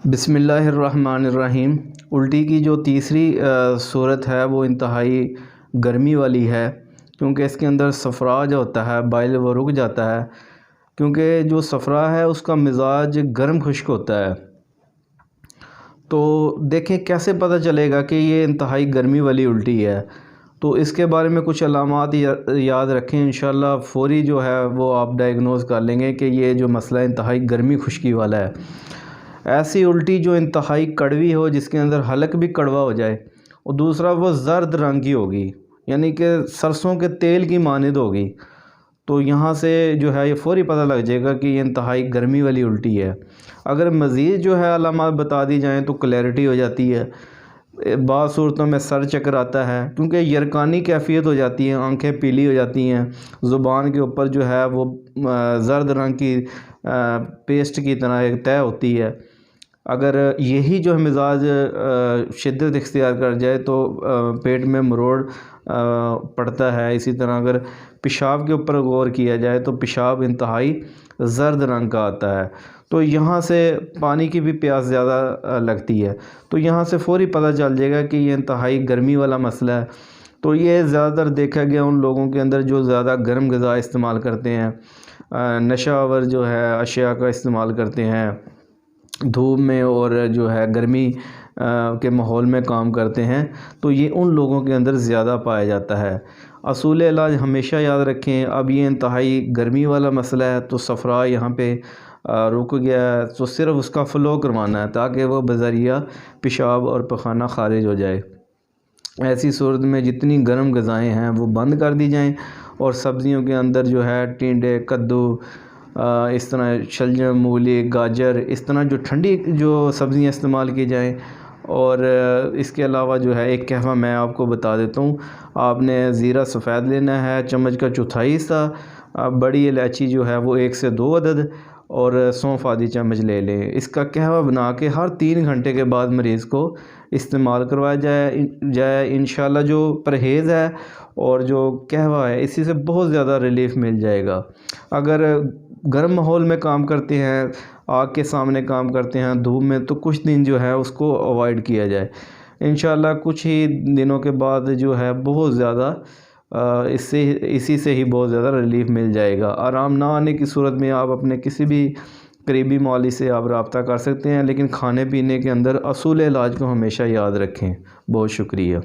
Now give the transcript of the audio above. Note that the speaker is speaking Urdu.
بسم اللہ الرحمن الرحیم۔ الٹی کی جو تیسری صورت ہے وہ انتہائی گرمی والی ہے، کیونکہ اس کے اندر صفرا جو ہوتا ہے بائل وہ رک جاتا ہے، کیونکہ جو صفرا ہے اس کا مزاج گرم خشک ہوتا ہے۔ تو دیکھیں کیسے پتہ چلے گا کہ یہ انتہائی گرمی والی الٹی ہے، تو اس کے بارے میں کچھ علامات یاد رکھیں، انشاءاللہ فوری جو ہے وہ آپ ڈائیگنوز کر لیں گے کہ یہ جو مسئلہ انتہائی گرمی خشکی والا ہے۔ ایسی الٹی جو انتہائی کڑوی ہو، جس کے اندر حلق بھی کڑوا ہو جائے، اور دوسرا وہ زرد رنگ کی ہوگی، یعنی کہ سرسوں کے تیل کی مانند ہوگی، تو یہاں سے جو ہے یہ فوری پتہ لگ جائے گا کہ یہ انتہائی گرمی والی الٹی ہے۔ اگر مزید جو ہے علامات بتا دی جائیں تو کلیئرٹی ہو جاتی ہے۔ بعض صورتوں میں سر چکر آتا ہے، کیونکہ یرکانی کیفیت ہو جاتی ہے، آنکھیں پیلی ہو جاتی ہیں، زبان کے اوپر جو ہے وہ زرد رنگ کی پیسٹ کی طرح ایک طے ہوتی ہے۔ اگر یہی جو مزاج شدت اختیار کر جائے تو پیٹ میں مروڑ پڑتا ہے۔ اسی طرح اگر پیشاب کے اوپر غور کیا جائے تو پیشاب انتہائی زرد رنگ کا آتا ہے، تو یہاں سے پانی کی بھی پیاس زیادہ لگتی ہے، تو یہاں سے فوری پتہ چل جائے گا کہ یہ انتہائی گرمی والا مسئلہ ہے۔ تو یہ زیادہ تر دیکھا گیا ان لوگوں کے اندر جو زیادہ گرم غذا استعمال کرتے ہیں، نشہ آور جو ہے اشیاء کا استعمال کرتے ہیں، دھوپ میں اور جو ہے گرمی کے ماحول میں کام کرتے ہیں، تو یہ ان لوگوں کے اندر زیادہ پایا جاتا ہے۔ اصول علاج ہمیشہ یاد رکھیں، اب یہ انتہائی گرمی والا مسئلہ ہے تو صفرا یہاں پہ رک گیا ہے، تو صرف اس کا فلو کروانا ہے تاکہ وہ بذریعہ پیشاب اور پخانہ خارج ہو جائے۔ ایسی صورت میں جتنی گرم غذائیں ہیں وہ بند کر دی جائیں، اور سبزیوں کے اندر جو ہے ٹینڈے، کدو، اس طرح شلجم، مولی، گاجر، اس طرح جو ٹھنڈی جو سبزیاں استعمال کی جائیں۔ اور اس کے علاوہ جو ہے ایک قہوہ میں آپ کو بتا دیتا ہوں، آپ نے زیرہ سفید لینا ہے چمچ کا چوتھائی حصہ، بڑی الائچی جو ہے وہ 1 سے 2 عدد، اور سونف آدھی چمچ لے لیں۔ اس کا قہوہ بنا کے ہر 3 گھنٹے کے بعد مریض کو استعمال کروایا جائے۔ انشاءاللہ جو پرہیز ہے اور جو قہوہ ہے اسی سے بہت زیادہ ریلیف مل جائے گا۔ اگر گرم ماحول میں کام کرتے ہیں، آگ کے سامنے کام کرتے ہیں دھوپ میں، تو کچھ دن جو ہے اس کو اوائڈ کیا جائے۔ انشاءاللہ کچھ ہی دنوں کے بعد جو ہے بہت زیادہ اسی سے ہی بہت زیادہ ریلیف مل جائے گا۔ آرام نہ آنے کی صورت میں آپ اپنے کسی بھی قریبی معالج سے آپ رابطہ کر سکتے ہیں، لیکن کھانے پینے کے اندر اصول علاج کو ہمیشہ یاد رکھیں۔ بہت شکریہ۔